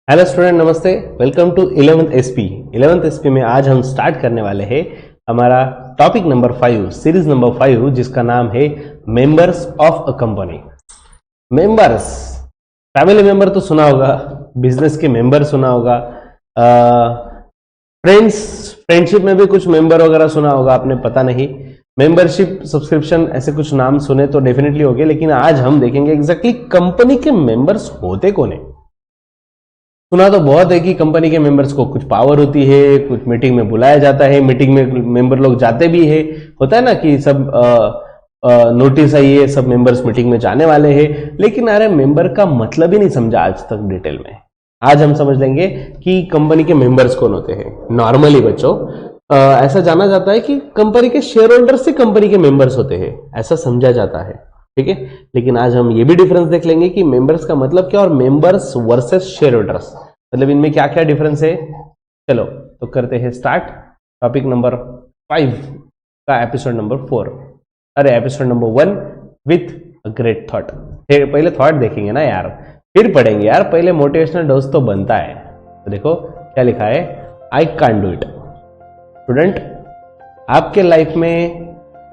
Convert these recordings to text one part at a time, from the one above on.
Hello student, नमस्ते। Welcome to 11th SP. 11th SP में आज हम स्टार्ट करने वाले हैं हमारा टॉपिक नंबर 5, सीरीज नंबर 5, जिसका नाम है members of a company. Members, family member तो सुना होगा, बिजनेस के मेंबर सुना होगा, फ्रेंडशिप में भी कुछ मेंबर वगैरह सुना होगा आपने, पता नहीं। मेंबरशिप, सब्सक्रिप्शन, ऐसे कुछ नाम सुने तो डेफिनेटली होंगे, लेकिन आज हम देखेंगे एग्जैक्टली कंपनी के मेंबर्स होते कौन है। सुना तो बहुत है कि कंपनी के मेंबर्स को कुछ पावर होती है, कुछ मीटिंग में बुलाया जाता है, मीटिंग में मेंबर लोग जाते भी है, होता है ना कि सब नोटिस आई है, सब मेंबर्स मीटिंग में जाने वाले हैं, लेकिन अरे मेंबर का मतलब ही नहीं समझा आज तक डिटेल में। आज हम समझ लेंगे कि कंपनी के मेंबर्स कौन होते हैं। नॉर्मली बच्चों ऐसा जाना जाता है कि कंपनी के शेयर होल्डर्स से कंपनी के मेंबर्स होते हैं, ऐसा समझा जाता है, ठीक है। लेकिन आज हम ये भी डिफरेंस देख लेंगे कि मेंबर्स का मतलब क्या और मेंबर्स वर्सेस शेयर होल्डर्स, मतलब इनमें क्या क्या डिफरेंस है। चलो तो करते हैं स्टार्ट टॉपिक नंबर 5 का एपिसोड नंबर 4, अरे episode number 1 with a great thought. पहले थॉट देखेंगे ना यार, फिर पढ़ेंगे यार, पहले मोटिवेशनल डोज तो बनता है। तो देखो क्या लिखा है, I can't do it. Student, आपके लाइफ में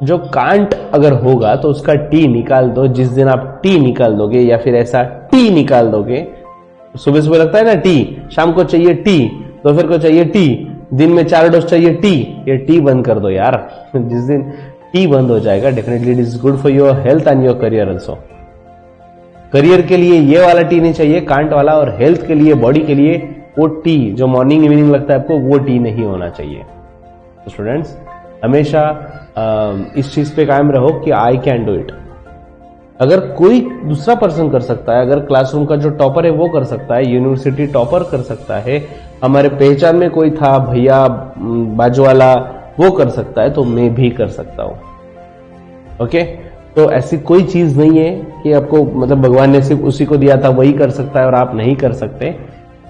जो कांट अगर होगा तो उसका टी निकाल दो। जिस दिन आप टी निकाल दोगे या फिर ऐसा टी निकाल दोगे, सुबह सुबह लगता है ना टी, शाम को चाहिए टी, दोपहर को चाहिए टी, दिन में 4 डोज चाहिए टी, ये टी बंद कर दो यार। जिस दिन टी बंद हो जाएगा, definitely it is good for your health and your career also. Career के लिए ये वाला टी नहीं चाहिए, कांट वाला, और हेल्थ के लिए, बॉडी के लिए वो टी जो मॉर्निंग इवनिंग लगता है आपको, वो टी नहीं होना चाहिए। तो स्टूडेंट्स, हमेशा इस चीज पे कायम रहो कि आई कैन डू इट। अगर कोई दूसरा पर्सन कर सकता है, अगर क्लासरूम का जो टॉपर है वो कर सकता है, यूनिवर्सिटी टॉपर कर सकता है, हमारे पहचान में कोई था भैया बाजू वाला, वो कर सकता है, तो मैं भी कर सकता हूं। ओके, तो ऐसी कोई चीज नहीं है कि आपको मतलब भगवान ने सिर्फ उसी को दिया था वही कर सकता है और आप नहीं कर सकते,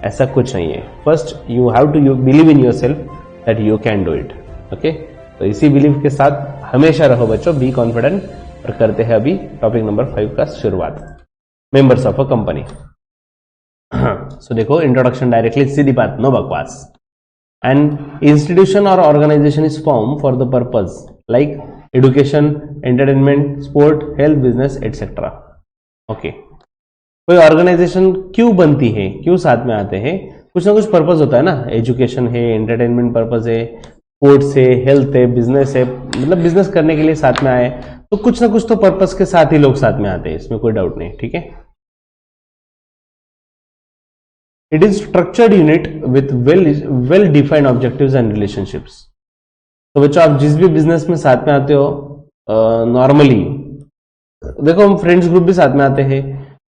ऐसा कुछ नहीं है। First you have to believe in yourself that you can do it. Okay, तो इसी बिलीव के साथ हमेशा रहो बच्चों, बी कॉन्फिडेंट। और करते हैं अभी टॉपिक नंबर 5 का शुरुआत, members of a company. So देखो, इंट्रोडक्शन डायरेक्टली, सीधी बात, नो बकवास। एन इंस्टीट्यूशन और organisation is form for the purpose like education, entertainment, sport, health, business etcetera. Okay, कोई ऑर्गेनाइजेशन क्यों बनती है, क्यों साथ में आते हैं, कुछ ना कुछ पर्पज होता है ना। एजुकेशन है, एंटरटेनमेंट पर्पज है, स्पोर्ट्स है, हेल्थ है, बिजनेस है, मतलब बिजनेस करने के लिए साथ में आए, तो कुछ ना कुछ तो पर्पस के साथ ही लोग साथ में आते हैं, इसमें कोई डाउट नहीं, ठीक है। It is structured unit with well defined objectives and relationships. तो बच्चों, आप जिस भी बिजनेस में साथ में आते हो, नॉर्मली देखो, हम फ्रेंड्स ग्रुप भी साथ में आते हैं,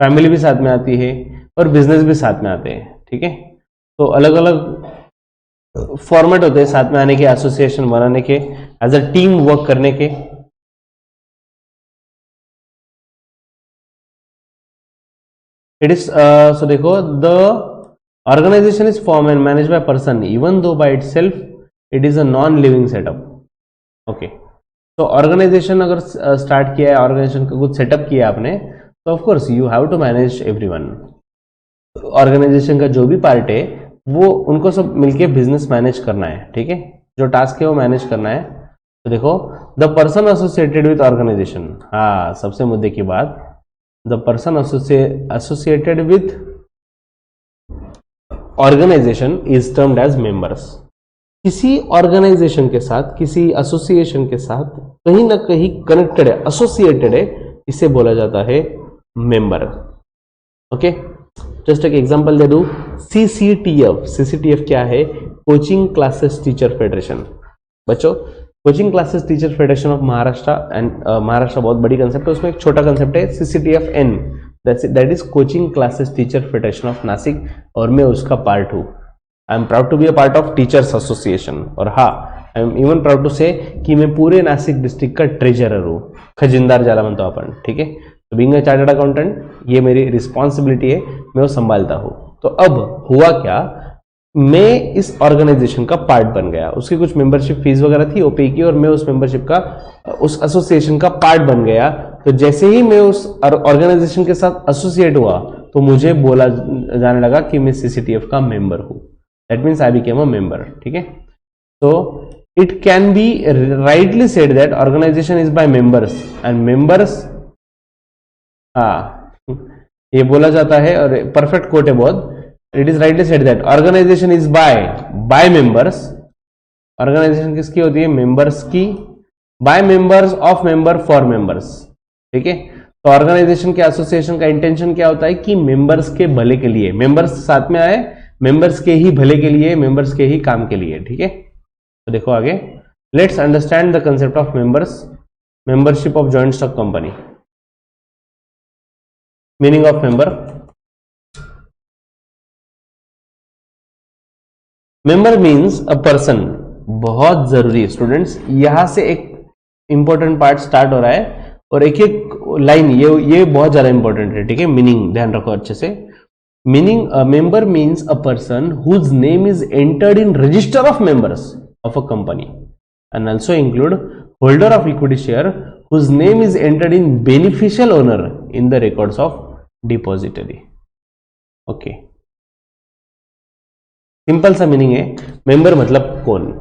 फैमिली भी साथ में आती है, और बिजनेस भी साथ में आते हैं, ठीक है। तो अलग अलग फॉर्मेट होते हैं साथ में आने के, एसोसिएशन बनाने के, एज अ टीम वर्क करने के। इट इज सो देखो, the organisation is form and manage by person even though by itself it is a non living setup. Okay, तो ऑर्गेनाइजेशन अगर स्टार्ट किया है, ऑर्गेनाइजेशन का कुछ सेटअप किया है आपने, तो of course you have to manage everyone. Organisation का जो भी पार्ट है वो उनको सब मिलके बिजनेस मैनेज करना है, ठीक है, जो टास्क है वो मैनेज करना है। तो देखो, the person associated with organisation, हाँ सबसे मुद्दे की बात, the person associated with organisation is termed as members. किसी ऑर्गेनाइजेशन के साथ, किसी एसोसिएशन के साथ कहीं ना कहीं कनेक्टेड है, एसोसिएटेड है, इसे बोला जाता है मेंबर। ओके, जस्ट एक एग्जांपल दे दूं, सीसीटीएफ। सीसीटीएफ क्या है? Coaching classes teacher federation. बच्चों, coaching classes teacher federation of Maharashtra, and Maharashtra बहुत बड़ी कंसेप्ट है, उसमें एक छोटा कंसेप्ट है CCTF N, that is coaching classes teacher federation of Nashik, और मैं उसका पार्ट हूं। I am proud to be a part of teachers association, और हाँ, I am even proud to से कि मैं पूरे नासिक डिस्ट्रिक्ट का ट्रेजरर हूं, खजिनदार ज्यादा म्हणतो आपण, ठीक है। तो बीइंग अ चार्टर्ड अकाउंटेंट, ये मेरी रिस्पॉन्सिबिलिटी है, मैं वो संभालता हूं। तो अब हुआ क्या, मैं इस ऑर्गेनाइजेशन का पार्ट बन गया, उसकी कुछ मेंबरशिप फीस वगैरह थी, वो पे की, और मैं उस मेंबरशिप का, उस एसोसिएशन का पार्ट बन गया। तो जैसे ही मैं उस ऑर्गेनाइजेशन के साथ एसोसिएट हुआ, तो मुझे बोला जाने लगा कि मैं सीसीटीएफ का मेंबर हूं। That means I became a member. ठीक है, तो it can be rightly said that organisation is by members and members, ये बोला जाता है और परफेक्ट कोट है बहुत। It is rightly said that organisation is by members. Organisation किसकी होती है? मेंबर्स की। By members, of member, for members. ठीक है, तो ऑर्गेनाइजेशन के एसोसिएशन का इंटेंशन क्या होता है कि मेंबर्स के भले के लिए, मेंबर्स साथ में आए, मेंबर्स के ही भले के लिए, मेंबर्स के ही काम के लिए। ठीक है, तो देखो आगे, let's understand the concept of members, membership of joint stock company. Meaning of member, member means a person. बहुत जरूरी है स्टूडेंट्स, यहां से एक इंपॉर्टेंट पार्ट स्टार्ट हो रहा है और एक एक लाइन ये बहुत ज्यादा इंपॉर्टेंट है। ठीक है, मीनिंग ध्यान रखो अच्छे से। Meaning, member means a person whose name is entered in register of members of a company and also include holder of equity share whose name is entered in beneficial owner in the records of depository. Okay, simple सा meaning है। Member मतलब कौन?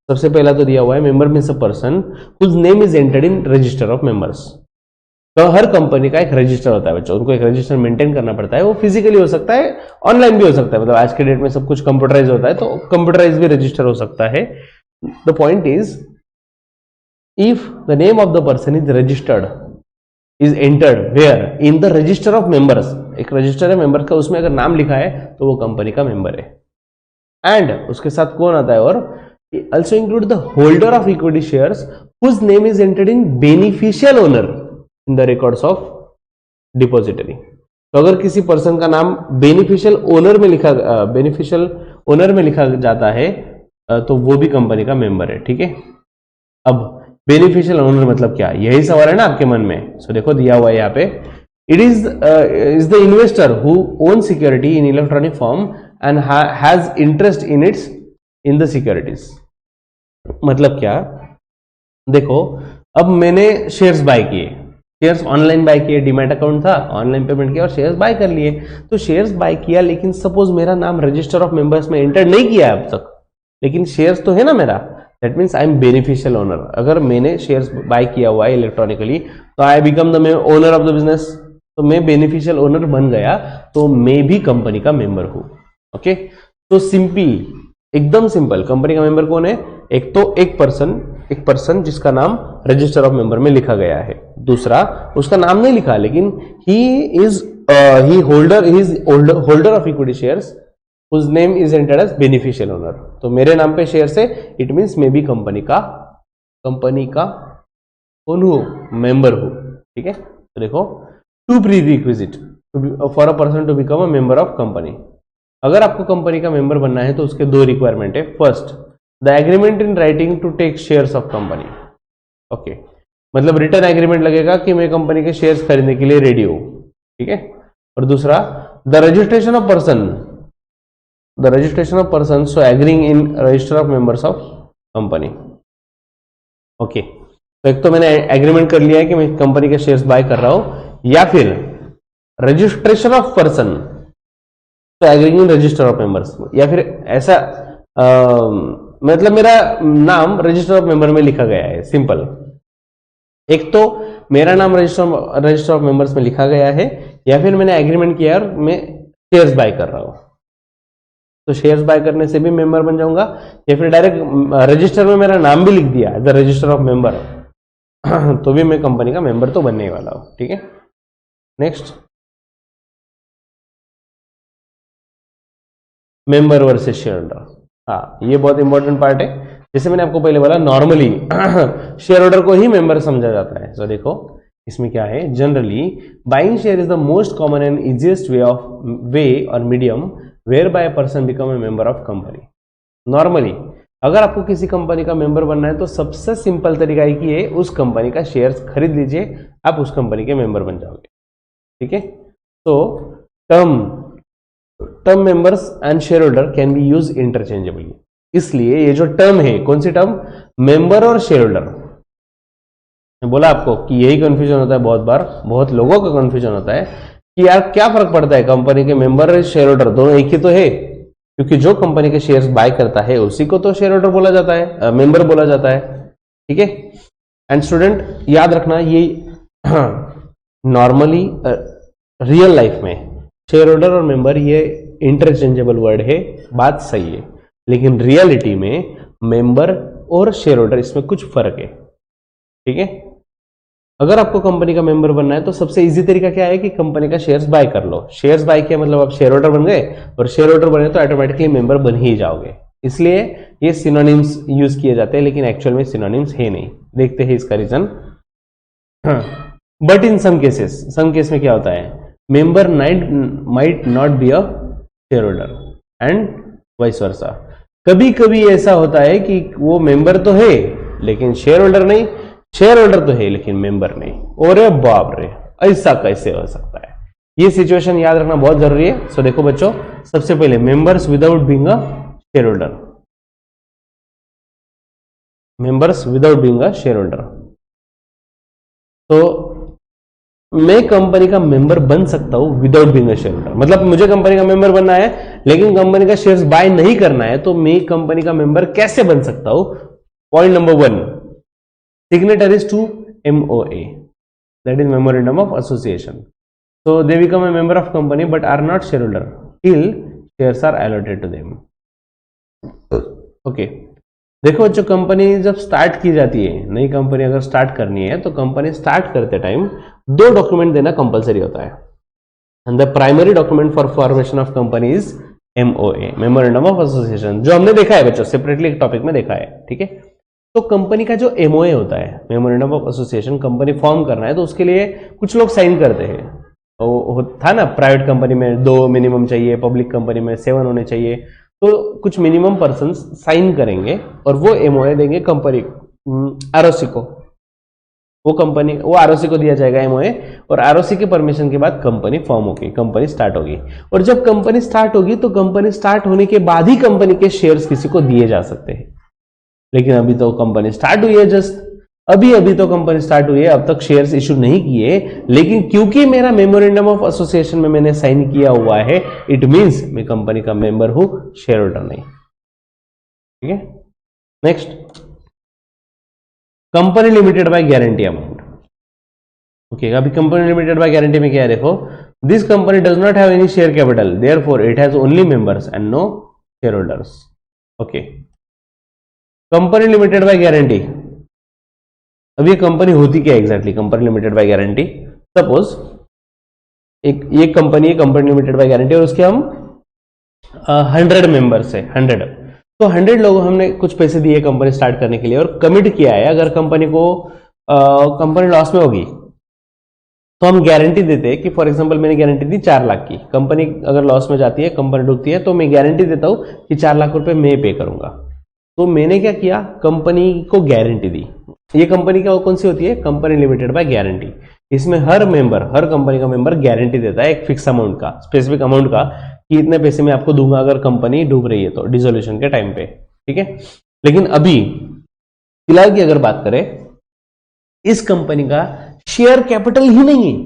सबसे पहला तो दिया हुआ है, member means a person whose name is entered in register of members. तो हर कंपनी का एक रजिस्टर होता है बच्चों, उनको एक रजिस्टर मेंटेन करना पड़ता है। वो फिजिकली हो सकता है, ऑनलाइन भी हो सकता है, मतलब आज के डेट में सब कुछ कंप्यूटराइज होता है, तो कंप्यूटराइज भी रजिस्टर हो सकता है। The point is, if the name of the person is registered, is entered where? In the register of members. एक रजिस्टर है मेंबर का, उसमें अगर नाम लिखा है तो वो कंपनी का मेंबर है। एंड उसके साथ कौन आता है? और also include the holder of equity shares whose name is entered in beneficial owner in the records of depository. तो अगर किसी पर्सन का नाम बेनिफिशियल ओनर में लिखा जाता है तो वो भी कंपनी का मेंबर है। ठीक है, अब बेनिफिशियल ओनर मतलब क्या? यही सवाल है ना आपके मन में। सो देखो दिया हुआ है यहाँ पे, it is the investor who own security in electronic form and has interest in the securities. मतलब क्या? देखो, अब मैंने शेयर्स बाय किए, शेयर्स ऑनलाइन बाय किए, डीमैट अकाउंट था, ऑनलाइन पेमेंट किया और शेयर्स बाय कर लिए। तो शेयर्स बाय किया, लेकिन सपोज मेरा नाम रजिस्टर ऑफ मेंबर्स में एंटर नहीं किया अब तक, लेकिन शेयर्स तो है ना मेरा। That means I am beneficial owner. अगर मैंने शेयर्स बाय किया हुआ है इलेक्ट्रॉनिकली, तो I become the owner of the business. तो मैं बेनिफिशियल ओनर बन गया, तो मैं भी कंपनी का मेंबर हूं। ओके, तो सिंपल, एकदम सिंपल। कंपनी का मेंबर कौन है? एक तो एक पर्सन जिसका नाम रजिस्टर ऑफ मेंबर में लिखा गया है। दूसरा, उसका नाम नहीं लिखा, लेकिन he is holder of equity shares whose name is entered as beneficial owner. तो मेरे नाम पे शेयर से, इट मीन्स मैं भी कंपनी का कौन हूं? मेंबर हूं। ठीक है, तो देखो, two prerequisite for a person to become a member of company. अगर आपको कंपनी का मेंबर बनना है तो उसके दो रिक्वायरमेंट है। First, the agreement in writing to take shares of company. Okay, मतलब रिटर्न एग्रीमेंट लगेगा कि मैं कंपनी के शेयर्स खरीदने के लिए रेडी हूं। ठीक है, और दूसरा, the registration of person so agreeing in register of members of company. Okay, तो एक तो मैंने एग्रीमेंट कर लिया है कि मैं कंपनी के शेयर्स बाय कर रहा हूं, या फिर रजिस्ट्रेशन ऑफ पर्सन तो agreeing in register of members, या फिर ऐसा मतलब मेरा नाम रजिस्टर ऑफ मेंबर में लिखा गया है। सिंपल, एक तो मेरा नाम रजिस्टर ऑफ मेंबर्स में लिखा गया है, या फिर मैंने एग्रीमेंट किया और मैं शेयर्स बाय कर रहा हूं। तो शेयर्स बाय करने से भी मेंबर बन जाऊंगा, या फिर डायरेक्ट रजिस्टर में मेरा नाम भी लिख दिया as the register of member, तो भी मैं कंपनी का मेंबर तो बनने वाला हूं। ठीक है, next, member versus share holder. हाँ, ये बहुत इंपॉर्टेंट पार्ट है। जैसे मैंने आपको पहले बोला, नॉर्मली शेयर होल्डर को ही मेंबर समझा जाता है। तो देखो इसमें क्या है, generally buying share is the most common and easiest way और medium where by person become a member of company. Normally अगर आपको किसी कंपनी का मेंबर बनना है तो सबसे सिंपल तरीका एक ही है, उस कंपनी का शेयर्स खरीद लीजिए, आप उस कंपनी के मेंबर बन जाओगे। ठीक है, तो term members and share holder can be use interchangeably. इसलिए ये जो टर्म है, कौन सी टर्म? मेंबर और शेयर होल्डर। मैं बोला आपको कि यही कंफ्यूजन होता है बहुत बार, बहुत लोगों का कंफ्यूजन होता है कि यार क्या फर्क पड़ता है, कंपनी के मेंबर शेयर होल्डर दोनों एक ही तो है, क्योंकि जो कंपनी के शेयर्स बाय करता है उसी को तो शेयर होल्डर बोला जाता है, मेंबर बोला जाता है। ठीक है। एंड स्टूडेंट याद रखना, ये नॉर्मली रियल लाइफ में शेयर होल्डर और मेंबर ये इंटरचेंजेबल वर्ड है, बात सही है, लेकिन रियलिटी में मेंबर और शेयर होल्डर इसमें कुछ फर्क है। ठीक है। अगर आपको कंपनी का मेंबर बनना है तो सबसे इजी तरीका क्या है कि कंपनी का शेयर्स बाय कर लो। शेयर्स बाय किया मतलब आप शेयर होल्डर बन गए, और शेयर होल्डर बने तो ऑटोमेटिकली मेंबर बन ही जाओगे। इसलिए ये सिनोनिम्स यूज किए जाते हैं, लेकिन एक्चुअल में सिनोनिम्स है नहीं। देखते हैं इसका reason. But in some case में क्या होता है, member might not be a share holder and vice versa. कभी कभी ऐसा होता है कि वो मेंबर तो है लेकिन शेयर होल्डर नहीं, शेयर होल्डर तो है लेकिन मेंबर नहीं। और बाप रे, ऐसा कैसे हो सकता है? ये सिचुएशन याद रखना बहुत जरूरी है। सो देखो बच्चों, सबसे पहले members without being a share holder, members without being a share holder. तो मैं कंपनी का मेंबर बन सकता हूं without being a share holder, मतलब मुझे कंपनी का मेंबर बनना है लेकिन कंपनी का शेयर्स बाय नहीं करना है, तो मैं कंपनी का मेंबर कैसे बन सकता हूं? Point number 1, signatories to MOA, that is memorandum of association. So they become a member of company but are not shareholder till shares are allotted to them. Okay. देखो बच्चों, कंपनी जब start की जाती है, नई कंपनी अगर start करनी है तो कंपनी स्टार्ट करते टाइम 2 डॉक्यूमेंट देना कंपलसरी होता है। And the primary document for formation of company is MOA, memorandum of association, जो हमने देखा है बच्चों सेपरेटली एक टॉपिक में देखा है। ठीक है। तो कंपनी का जो MOA होता है, memorandum of association, company form करना है तो उसके लिए कुछ लोग साइन करते हैं। तो था ना, प्राइवेट कंपनी में 2 मिनिमम चाहिए, पब्लिक कंपनी में 7 होने चाहिए। तो कुछ मिनिमम पर्सन साइन करेंगे और वो MOA देंगे कंपनी ROC को। वो ROC को दिया जाएगा MOA, और ROC के परमिशन के बाद कंपनी फॉर्म होगी, कंपनी स्टार्ट होगी। और जब कंपनी स्टार्ट होगी तो कंपनी स्टार्ट होने के बाद ही कंपनी के शेयर्स किसी को दिए जा सकते हैं। लेकिन अभी तो कंपनी स्टार्ट हुई है, जस्ट अभी तो कंपनी स्टार्ट हुई है, अब तक शेयर्स इशू नहीं किए, लेकिन क्योंकि मेरा मेमोरेंडम ऑफ एसोसिएशन में मैंने साइन किया हुआ है, इट मींस मैं कंपनी का मेंबर हूं, शेयर होल्डर नहीं। ठीक है। Next, company limited by guarantee amount. Okay, अभी कंपनी लिमिटेड बाय गारंटी में क्या है, देखो, this company does not have any share capital, therefore it has only members and no share holders. Okay, company limited by guarantee, अब ये कंपनी होती क्या exactly company limited by guarantee? Suppose ये कंपनी है, कंपनी लिमिटेड बाय गारंटी, और उसके हम 100 मेंबर्स है, 100। तो 100 लोगों हमने कुछ पैसे दिए कंपनी स्टार्ट करने के लिए, और कमिट किया है अगर कंपनी लॉस में होगी तो हम गारंटी देते हैं कि फॉर एग्जांपल मैंने गारंटी दी 4 लाख की, कंपनी अगर लॉस में जाती है, कंपनी डूबती है, तो मैं गारंटी देता हूं कि 4 लाख रुपए मैं पे करूंगा। तो मैंने क्या किया, कंपनी को गारंटी दी। ये कंपनी क्या कौन सी होती है? Company limited by guarantee. इसमें हर कंपनी का मेंबर गारंटी देता है एक फिक्स अमाउंट का, स्पेसिफिक अमाउंट का, कि इतने पैसे मैं आपको दूंगा अगर कंपनी डूब रही है तो, डिसोल्यूशन के टाइम पे। ठीक है। लेकिन अभी फिलहाल की अगर बात करें, इस कंपनी का शेयर कैपिटल ही नहीं है।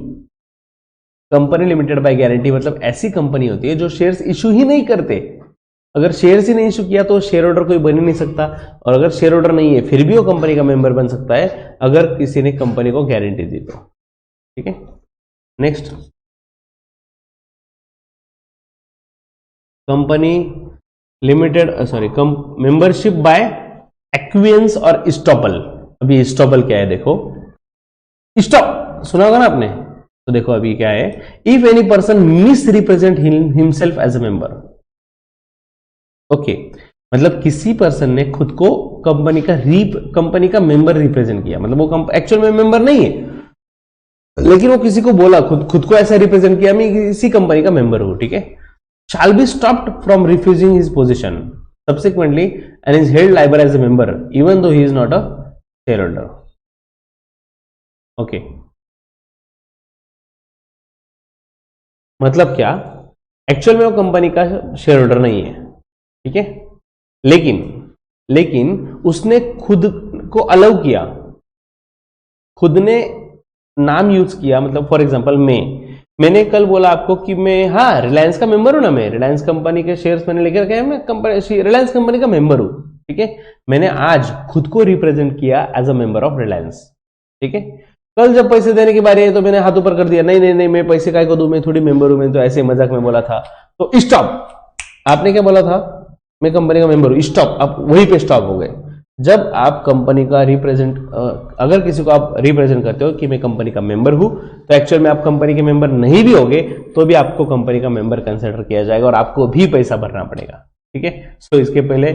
कंपनी लिमिटेड बाय गारंटी मतलब ऐसी कंपनी होती है जो शेयर्स इशू ही नहीं करते। अगर शेयर्स ही नहीं इशू किया तो शेयर होल्डर कोई बन ही नहीं सकता, और अगर शेयर होल्डर नहीं है फिर भी वो कंपनी का मेंबर बन सकता है अगर किसी ने कंपनी को गारंटी दी तो। ठीक है। Next, company limited membership by acquiescence और स्टॉपल। अभी स्टॉपल क्या है देखो, स्टॉप सुना होगा ना आपने, तो देखो अभी क्या है, if any person misrepresent himself as a member. Okay, मतलब किसी पर्सन ने खुद को कंपनी का मेंबर रिप्रेजेंट किया, मतलब वो एक्चुअल में मेंबर नहीं है, लेकिन वो किसी को बोला, खुद को ऐसा रिप्रेजेंट किया, मैं इसी कंपनी का मेंबर हूं। ठीक है। Shall be stopped from refusing his position subsequently and is held liable as a member even though he is not a share holder. Okay, मतलब क्या, एक्चुअल में वो कंपनी का शेयर होल्डर नहीं है। ठीक है। लेकिन उसने खुद को अलाउ किया, खुद ने नाम यूज किया, मतलब फॉर एग्जांपल मैंने कल बोला आपको कि मैं, हाँ, रिलायंस का मेंबर हूं ना, मैं रिलायंस कंपनी के शेयर्स मैंने लेकर रखे हैं, मैं रिलायंस कंपनी का मेंबर हूं, ठीक है। मैंने आज खुद को रिप्रेजेंट किया as a member of Reliance, ठीक है। कल जब पैसे देने की बारी है तो मैंने हाथ ऊपर कर दिया, नहीं नहीं नहीं, मैं पैसे काय को दूं, मैं थोड़ी मेंबर हूं, मैं तो ऐसे मजाक में बोला था। तो स्टॉप। आपने क्या बोला था? मैं कंपनी का मेंबर हूं, स्टॉप। आप वहीं पे स्टॉप हो गए। जब आप कंपनी का रिप्रेजेंट, अगर किसी को आप रिप्रेजेंट करते हो कि मैं कंपनी का मेंबर हूं, तो एक्चुअल में आप कंपनी के मेंबर नहीं भी होगे तो भी आपको कंपनी का मेंबर कंसिडर किया जाएगा और आपको भी पैसा भरना पड़ेगा, ठीक है। सो इसके पहले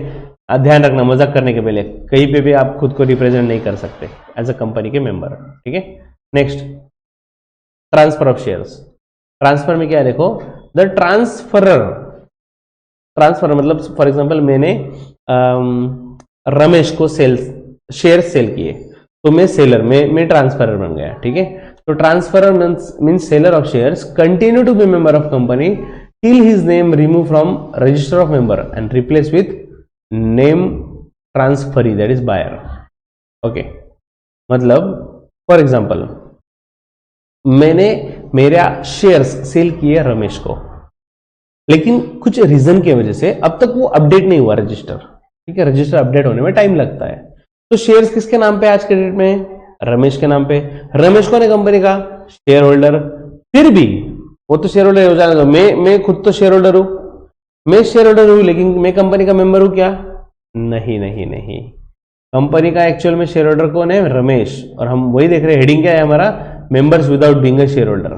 ध्यान रखना, मजाक करने के पहले कहीं पे भी आप खुद को रिप्रेजेंट नहीं कर सकते एज अ कंपनी के मेंबर, ठीक है। Next, transfer of shares. Transfer में क्या है देखो, द ट्रांसफर मतलब फॉर एग्जांपल मैंने रमेश को शेयर सेल किए, तो मैं सेलर, मैं ट्रांसफरर बन गया, ठीक है। तो transferor means seller of shares continue to be member of company till his name remove from register of member and replace with name transferee, that is buyer, okay. मतलब फॉर एग्जांपल मैंने मेरा shares cell किए रमेश को, लेकिन कुछ reason की वजह से अब तक वो अपडेट नहीं हुआ रजिस्टर, ठीक है। रजिस्टर अपडेट होने में टाइम लगता है। तो शेयर्स किसके नाम पे आज के डेट में? रमेश के नाम पे। रमेश कौन है कंपनी का? Share holder. फिर भी वो तो शेयर होल्डर हो जाएगा, मैं खुद तो शेयर होल्डर हूं, मैं शेयर होल्डर हूं, लेकिन मैं कंपनी का मेंबर हूं क्या? नहीं नहीं नहीं, कंपनी का एक्चुअल में शेयर होल्डर कौन है? रमेश। और हम वही देख रहे हैं, हेडिंग क्या है हमारा? Members without being a share holder.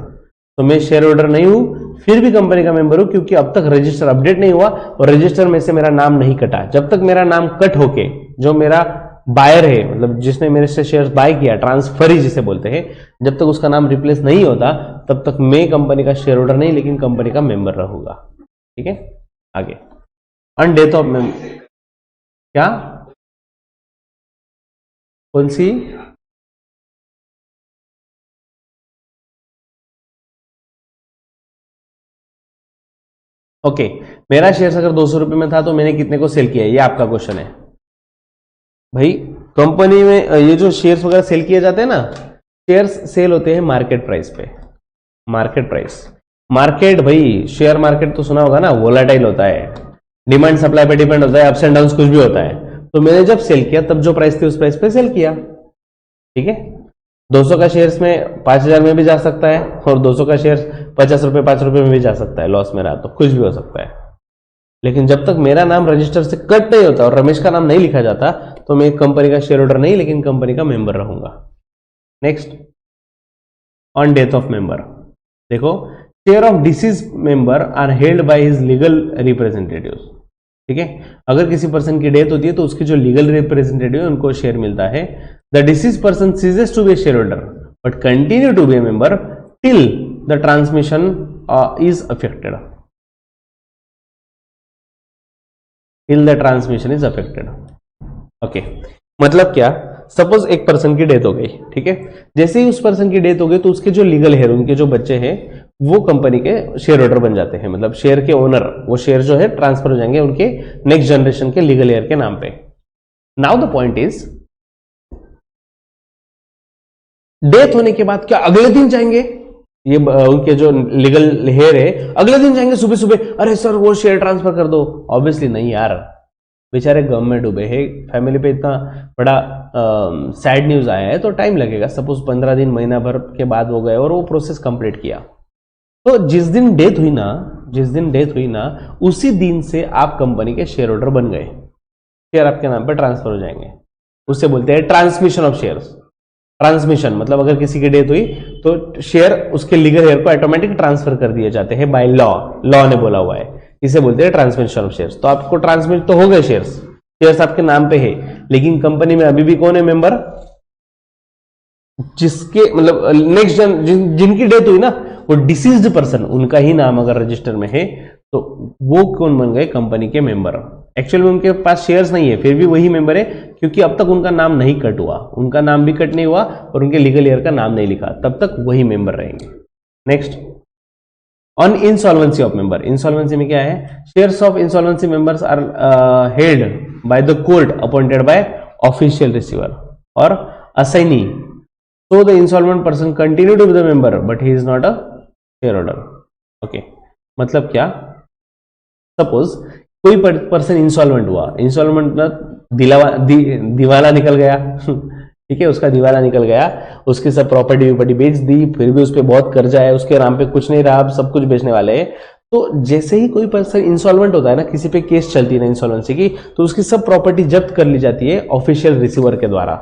तो मैं शेयर होल्डर नहीं हूं, फिर भी कंपनी का मेंबर हूं, क्योंकि अब तक रजिस्टर अपडेट नहीं हुआ और रजिस्टर में से मेरा नाम नहीं कटा। जब तक मेरा नाम कट होके, जो मेरा बायर है, मतलब जिसने मेरे से शेयर्स बाय किया, ट्रांसफरी जिसे बोलते हैं, जब तक उसका नाम रिप्लेस नहीं होता तब तक मैं कंपनी का शेयर होल्डर नहीं, लेकिन कंपनी का मेंबर रहूंगा, ठीक है। आगे, ऑन डेथ ऑफ मेंबर, क्या, कौन सी? ओके, मेरा शेयर्स अगर 200 रुपए में था तो मैंने कितने को सेल किया, ये आपका क्वेश्चन है भाई। कंपनी में ये जो शेयर्स वगैरह सेल किए जाते हैं ना, शेयर्स सेल होते हैं मार्केट प्राइस पे। मार्केट प्राइस, मार्केट भाई, शेयर मार्केट तो सुना होगा ना, वोलाटाइल होता है, डिमांड सप्लाई पे डिपेंड होता है, अप्स एंड डाउन्स कुछ भी होता है। तो मैंने जब सेल किया तब जो प्राइस थी उस प्राइस पे सेल किया, ठीक है। 200 का शेयर्स में 5000 में भी जा सकता है और 200 का शेयर्स 50 रुपए 5 रुपए में भी जा सकता है, लॉस में रहा तो कुछ भी हो सकता है। लेकिन जब तक मेरा नाम रजिस्टर से कट नहीं होता और रमेश का नाम नहीं लिखा जाता तो मैं कंपनी का शेयर होल्डर नहीं, लेकिन कंपनी का मेंबर रहूंगा। Next, on death of member. देखो, share of deceased member are held by his legal representatives, ठीक है। अगर किसी पर्सन की डेथ होती है तो उसके जो लीगल रिप्रेजेंटेटिव है उनको शेयर मिलता है। The deceased person ceases to be share holder but continue to be a member till the transmission is affected, till the transmission is affected, okay. मतलब क्या, सपोज एक पर्सन की डेथ हो गई, ठीक है। जैसे ही उस पर्सन की डेथ हो गई तो उसके जो लीगल हेयर, उनके जो बच्चे हैं, वो कंपनी के शेयर होल्डर बन जाते हैं, मतलब शेयर के ओनर। वो शेयर जो है ट्रांसफर हो जाएंगे उनके नेक्स्ट जनरेशन के लीगल हेयर के नाम पे। Now the point is, death होने के बाद क्या अगले दिन जाएंगे ये उनके जो लीगल हेयर है, अगले दिन जाएंगे सुबह सुबह, अरे सर वो शेयर ट्रांसफर कर दो? ऑब्वियसली नहीं यार, बेचारे गम में डूबे हैं, फैमिली पे इतना बड़ा सैड न्यूज आया है तो टाइम लगेगा। सपोज 15 दिन, महीना भर के बाद हो गए और वो प्रोसेस कंप्लीट किया, तो जिस दिन डेथ हुई ना, उसी दिन से आप कंपनी के शेयर होल्डर बन गए, शेयर आपके नाम पर ट्रांसफर हो जाएंगे। उससे बोलते हैं ट्रांसमिशन ऑफ शेयर्स। ट्रांसमिशन मतलब अगर किसी की डेथ हुई तो शेयर उसके लीगल हेयर को ऑटोमेटिक ट्रांसफर कर दिए जाते हैं बाय लॉ ने बोला हुआ है, इसे बोलते हैं ट्रांसमिशन ऑफ शेयर्स। तो आपको ट्रांसमिट तो हो गए शेयर्स आपके नाम पे है, लेकिन कंपनी में अभी भी कौन है मेंबर? जिसके मतलब नेक्स्ट जिनकी डेथ हुई ना, वो डिसीज्ड पर्सन, उनका ही नाम अगर रजिस्टर में है तो वो कौन बन गए? कंपनी के मेंबर। एक्चुअल में उनके पास शेयर्स नहीं है, फिर भी वही मेंबर है, क्योंकि अब तक उनका नाम नहीं कट हुआ, उनका नाम भी कट नहीं हुआ और उनके लीगल हेयर का नाम नहीं लिखा, तब तक वही मेंबर रहेंगे। Next, on insolvency of member. Insolvency में क्या है? Shares of insolvency members are held by the court appointed by official receiver और assignee, so the insolvent person continue to be the member but he is not a share holder. Okay, मतलब क्या, suppose कोई person instalment हुआ, instalment मतलब दिवाला निकल गया ठीक है, उसका दिवाला निकल गया, उसकी सब प्रॉपर्टी विपर्टी बेच दी, फिर भी उस पर बहुत कर्जा है, उसके नाम पे कुछ नहीं रहा, आप सब कुछ बेचने वाले हैं। तो जैसे ही कोई पर्सन इंस्टॉलमेंट होता है ना, किसी पे केस चलती है ना इंस्टॉलमेंसी की, तो उसकी सब प्रॉपर्टी जब्त कर ली जाती है ऑफिशियल रिसीवर के द्वारा।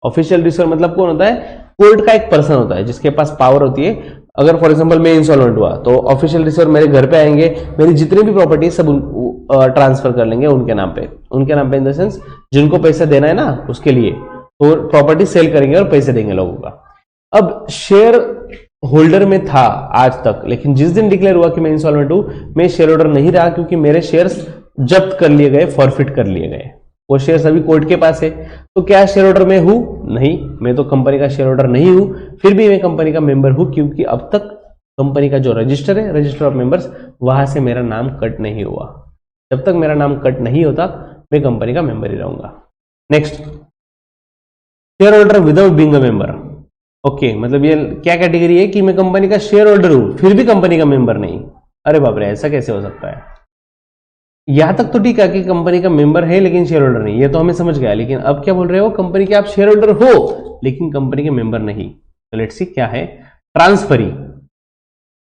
ऑफिशियल रिसीवर मतलब कौन होता है, कोर्ट का एक पर्सन होता है जिसके पास पावर होती है। अगर फॉर एग्जांपल मैं इंस्टॉलमेंट हुआ तो ऑफिशियल रिसीवर मेरे घर पे आएंगे, मेरी जितनी भी प्रॉपर्टी सब ट्रांसफर कर लेंगे उनके नाम पे, इन द सेंस जिनको पैसे देना है ना उसके लिए, तो प्रॉपर्टी सेल करेंगे और पैसे देंगे लोगों का। अब शेयर होल्डर में था आज तक, लेकिन जिस दिन डिक्लेयर हुआ कि मैं इंस्टॉलमेंट हूं, मैं शेयर होल्डर नहीं रहा, क्योंकि मेरे शेयर्स जब्त कर लिए गए, फॉरफिट कर लिए गए, वो शेयर्स अभी कोर्ट के पास है। तो क्या शेयर होल्डर मैं हूं? नहीं, मैं तो कंपनी का शेयर होल्डर नहीं हूं, फिर भी मैं कंपनी का मेंबर हूं, क्योंकि अब तक कंपनी का जो रजिस्टर है, रजिस्टर ऑफ मेंबर्स, वहां से मेरा नाम कट नहीं हुआ। जब तक मेरा नाम कट नहीं होता मैं कंपनी का मेंबर ही रहूंगा। Next, share holder without being a member. Okay, मतलब ये क्या कैटेगरी है कि मैं कंपनी का शेयर होल्डर हूं फिर भी कंपनी का मेंबर नहीं। अरे बाप रे, ऐसा कैसे हो सकता है? यहां तक तो ठीक है कि कंपनी का मेंबर है लेकिन शेयर होल्डर नहीं, ये तो हमें समझ गया, लेकिन अब क्या बोल रहे हो, कंपनी के आप शेयर होल्डर हो लेकिन कंपनी के मेंबर नहीं। तो लेट्स सी क्या है, ट्रांसफरी।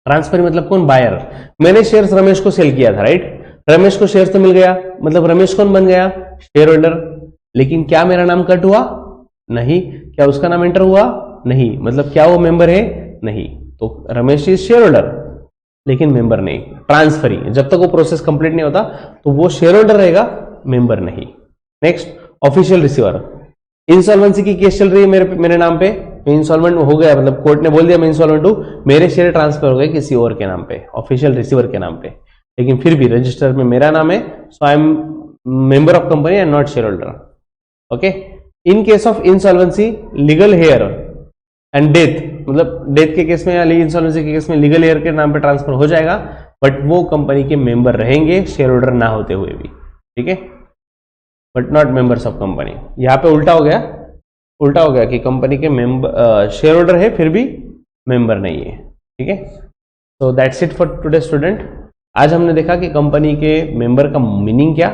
ट्रांसफरी मतलब कौन, बायर। मैंने शेयर्स रमेश को सेल किया था, राइट, रमेश को शेयर्स तो मिल गया, मतलब रमेश कौन बन गया, शेयर होल्डर। लेकिन क्या मेरा नाम कट हुआ? नहीं। क्या उसका नाम एंटर हुआ? नहीं। मतलब क्या वो मेंबर है? नहीं। तो रमेश इज शेयर होल्डर लेकिन मेंबर नहीं। ट्रांसफरी, जब तक वो प्रोसेस कंप्लीट नहीं होता तो वो शेयर होल्डर रहेगा, मेंबर नहीं। Next, official receiver. इंसॉल्वेंसी की केस चल रही है मेरे नाम पे, इंस्टॉलमेंट हो गया, मतलब कोर्ट ने बोल दिया मैं इंस्टॉलमेंट हूं, मेरे शेयर ट्रांसफर हो गए किसी और के नाम पे, ऑफिशियल रिसीवर के नाम पे, लेकिन फिर भी रजिस्टर में मेरा नाम है, so I am member of company and not share holder. Okay, in case of insolvency, legal heir and death, मतलब डेथ के केस में या इंसॉल्वेंसी के केस में लीगल हेयर के नाम पे ट्रांसफर हो जाएगा, बट वो कंपनी के मेंबर रहेंगे शेयर होल्डर ना होते हुए भी, ठीक है, but not members of company. यहां पे उल्टा हो गया कि कंपनी के मेंबर शेयर होल्डर है फिर भी मेंबर नहीं है, ठीक है। So that's it for today student. आज हमने देखा कि कंपनी के मेंबर का मीनिंग क्या,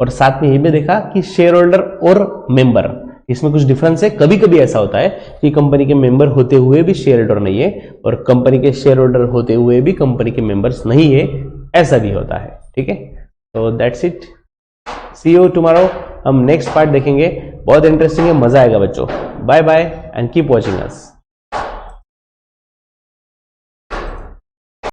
और साथ में ये भी देखा कि शेयर होल्डर और मेंबर इसमें कुछ डिफरेंस है। कभी कभी ऐसा होता है कि कंपनी के मेंबर होते हुए भी शेयर होल्डर नहीं है, और कंपनी के शेयर होल्डर होते हुए भी कंपनी के मेंबर्स नहीं है, ऐसा भी होता है, ठीक है। तो that's it, see you tomorrow. हम नेक्स्ट पार्ट देखेंगे, बहुत इंटरेस्टिंग है, मजा आएगा बच्चों। Bye bye and keep watching us.